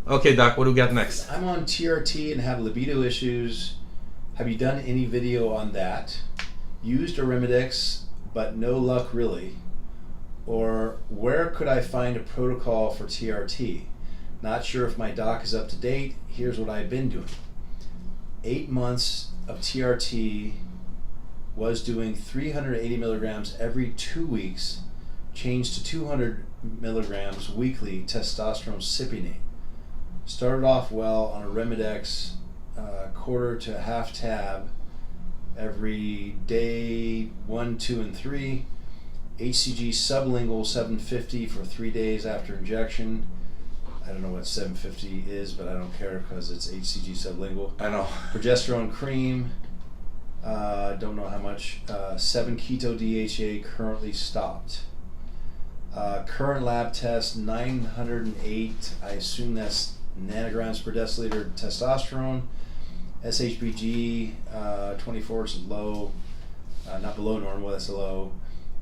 Okay, Doc, what do we got next? I'm on TRT and have libido issues. Have you done any video on that? Used Arimidex, but no luck really. Or where could I find a protocol for TRT? Not sure if my doc is up to date. Here's what I've been doing. 8 months of TRT, was doing 380 milligrams every 2 weeks, changed to 200 milligrams weekly testosterone cypionate. Started off well on a Arimidex, quarter to half tab every day, 1, 2, and 3. HCG sublingual 750 for 3 days after injection. I don't know what 750 is, but I don't care because it's HCG sublingual. I know. Progesterone cream, don't know how much. 7 keto DHA currently stopped. Current lab test 908, I assume that's nanograms per deciliter testosterone. SHBG 24 is low, not below normal, that's a low.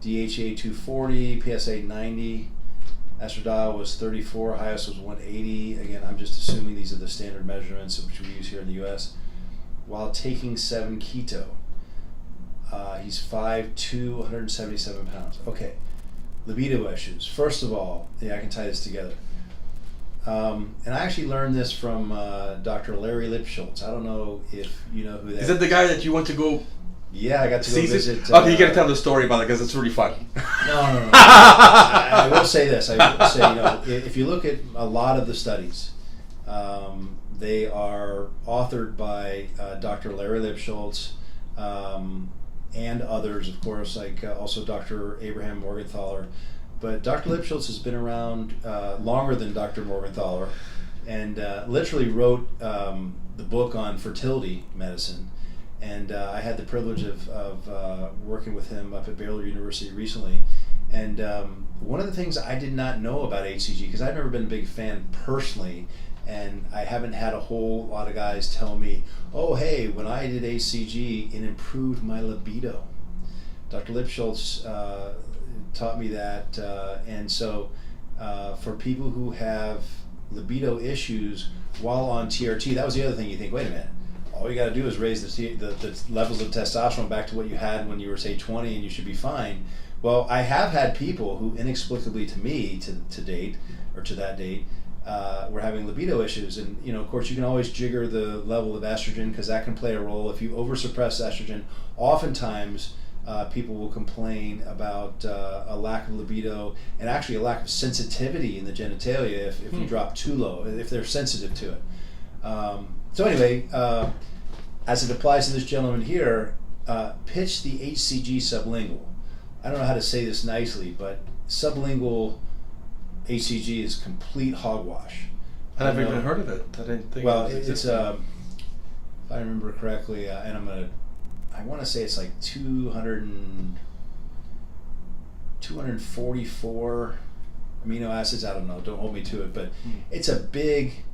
DHA 240, PSA 90, estradiol was 34, highest was 180. Again, I'm just assuming these are the standard measurements which we use here in the US. While taking 7 keto. He's 5'2", 177 pounds. Okay, libido issues. First of all, yeah, I can tie this together. And I actually learned this from Dr. Larry Lipschultz. I don't know if you know who that is. Is that the guy that you want to go? Yeah, I got to go visit. Okay, you got to tell the story about it because it's really fun. No. I will say this. I will say, if you look at a lot of the studies, they are authored by Dr. Larry Lipschultz and others, of course, like also Dr. Abraham Morgenthaler. But Dr. Lipschultz has been around longer than Dr. Morgenthaler, and literally wrote the book on fertility medicine. And I had the privilege of working with him up at Baylor University recently. And one of the things I did not know about HCG, because I've never been a big fan personally, and I haven't had a whole lot of guys tell me, oh, hey, when I did HCG, it improved my libido. Dr. Lipschultz taught me that. And so for people who have libido issues while on TRT, that was the other thing you think, wait a minute. All you got to do is raise the levels of testosterone back to what you had when you were, say, 20, and you should be fine. Well, I have had people who inexplicably to me, to date, or to that date, were having libido issues. And, of course, you can always jigger the level of estrogen because that can play a role. If you oversuppress estrogen, oftentimes people will complain about a lack of libido and actually a lack of sensitivity in the genitalia if you drop too low, if they're sensitive to it. So anyway, as it applies to this gentleman here, pitch the HCG sublingual. I don't know how to say this nicely, but sublingual HCG is complete hogwash. I never even heard of it. I didn't think. Well, it's if I remember correctly, and I want to say it's like 244 amino acids. I don't know. Don't hold me to it, but it's a big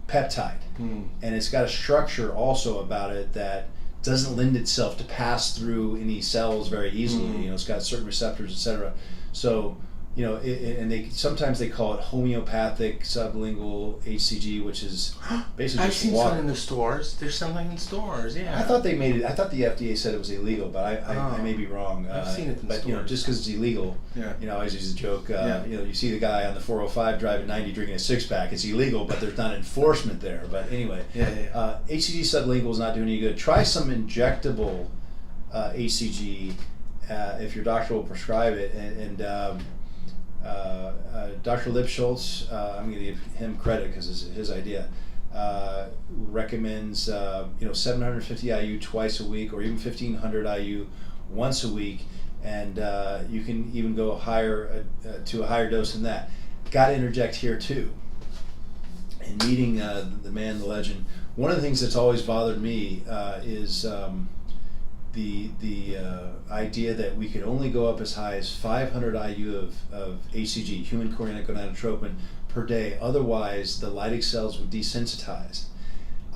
peptide, and it's got a structure also about it that doesn't lend itself to pass through any cells very easily. It's got certain receptors, etc. So and sometimes they call it homeopathic sublingual HCG, which is basically I've just seen water. some in the stores. There's something in stores. Yeah. I thought they made it. I thought the FDA said it was illegal, but I may be wrong. I've seen it in but stores. Just because it's illegal, I always use the joke. You see the guy on the 405 driving 90 drinking a 6-pack. It's illegal, but there's not enforcement there. But anyway, HCG sublingual is not doing any good. Try some injectable HCG if your doctor will prescribe it. And Dr. Lipschultz, I'm going to give him credit because it's his idea, recommends 750 IU twice a week or even 1500 IU once a week, and you can even go higher to a higher dose than that. Got to interject here too. In meeting the man, the legend, one of the things that's always bothered me is the idea that we could only go up as high as 500 IU of HCG, human chorionic gonadotropin, per day. Otherwise, the Leydig cells would desensitize.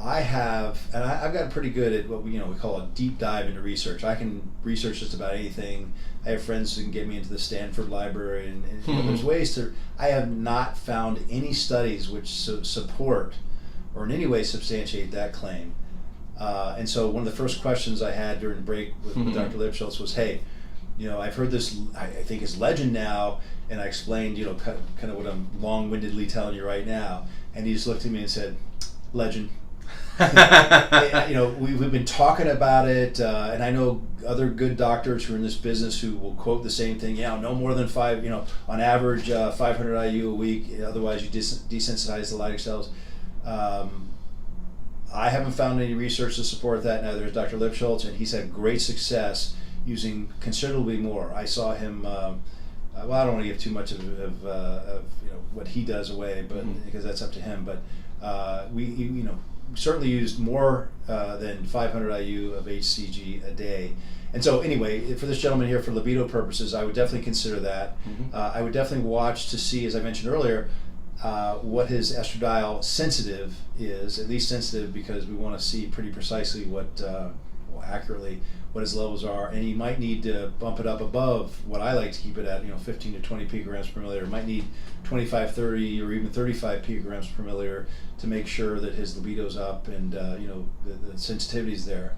I have, and I've gotten pretty good at what we call a deep dive into research. I can research just about anything. I have friends who can get me into the Stanford Library, and there's ways to. I have not found any studies which support or in any way substantiate that claim. And so one of the first questions I had during the break with Dr. Lipschultz was, hey, I've heard this, I think is legend now, and I explained, kind of what I'm long-windedly telling you right now, and he just looked at me and said, legend. We've been talking about it, and I know other good doctors who are in this business who will quote the same thing. Yeah, no more than 5. On average, 500 IU a week. Otherwise, you desensitize the Leydig cells. I haven't found any research to support that. Now there's Dr. Lipschultz, and he's had great success using considerably more. I saw him. Well, I don't want to give too much of what he does away, but because that's up to him. But we certainly used more than 500 IU of HCG a day. And so anyway, for this gentleman here, for libido purposes, I would definitely consider that. I would definitely watch to see, as I mentioned earlier, what his estradiol sensitive is, at least sensitive, because we want to see pretty precisely accurately what his levels are, and he might need to bump it up above what I like to keep it at, 15 to 20 picograms per milliliter. Might need 25, 30, or even 35 picograms per milliliter to make sure that his libido's up and the sensitivity's there.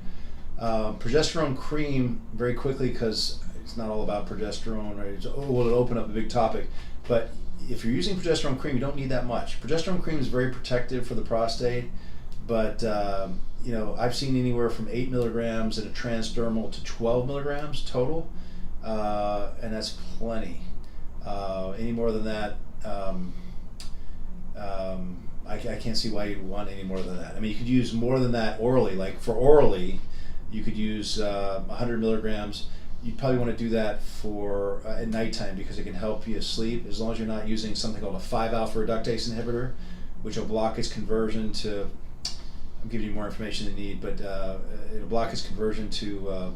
Progesterone cream, very quickly, because it's not all about progesterone, right? It'll open up a big topic, but if you're using progesterone cream, you don't need that much. Progesterone cream is very protective for the prostate, but I've seen anywhere from 8 milligrams in a transdermal to 12 milligrams total, and that's plenty. Any more than that, I can't see why you'd want any more than that. I mean, you could use more than that orally. Like for orally, you could use 100 milligrams. You'd probably want to do that for at nighttime because it can help you sleep, as long as you're not using something called a 5-alpha reductase inhibitor, which will block its conversion to. I'm giving you more information than you need, but it'll block its conversion to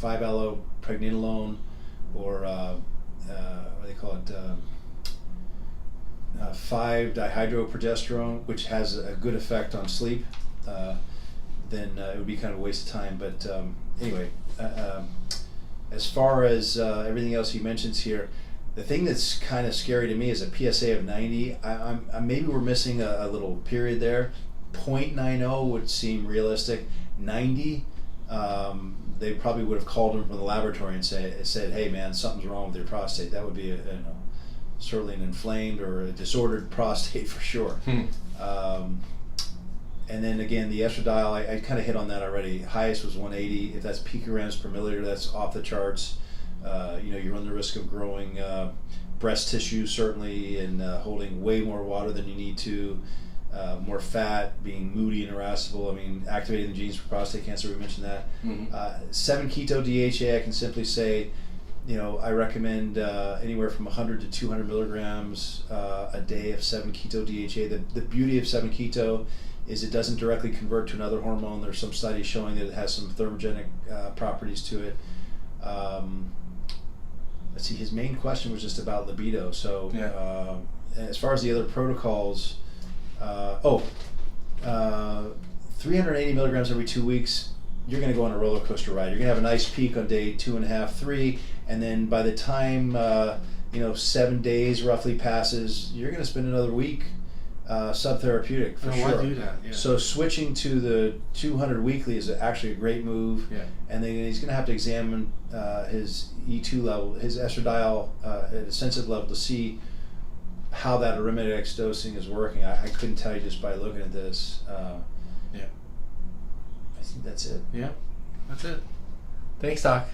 5-allopregnanolone, or what do they call it? 5-dihydroprogesterone, which has a good effect on sleep. Then it would be kind of a waste of time. But anyway. As far as everything else he mentions here, the thing that's kind of scary to me is a PSA of 90. Maybe we're missing a little period there. 0.90 would seem realistic. 90, they probably would have called him from the laboratory and said, hey man, something's wrong with your prostate. That would be certainly an inflamed or a disordered prostate for sure. And then again, the estradiol, I kind of hit on that already. Highest was 180. If that's picograms per milliliter, that's off the charts. You run the risk of growing breast tissue, certainly, and holding way more water than you need to. More fat, being moody and irascible. I mean, activating the genes for prostate cancer, we mentioned that. 7-keto DHA, I can simply say, I recommend anywhere from 100 to 200 milligrams a day of 7-keto DHA. The beauty of 7-keto is it doesn't directly convert to another hormone. There's some studies showing that it has some thermogenic properties to it. Let's see, his main question was just about libido. So as far as the other protocols, 380 milligrams every 2 weeks, you're going to go on a roller coaster ride. You're going to have a nice peak on day 2.5, 3, and then by the time 7 days roughly passes, you're going to spend another week subtherapeutic for sure. Why do that? Yeah. So switching to the 200 weekly is actually a great move. Yeah. And then he's going to have to examine his E2 level, his estradiol at a sensitive level, to see how that arimidex dosing is working. I couldn't tell you just by looking at this. I think that's it. Yeah, that's it. Thanks, Doc.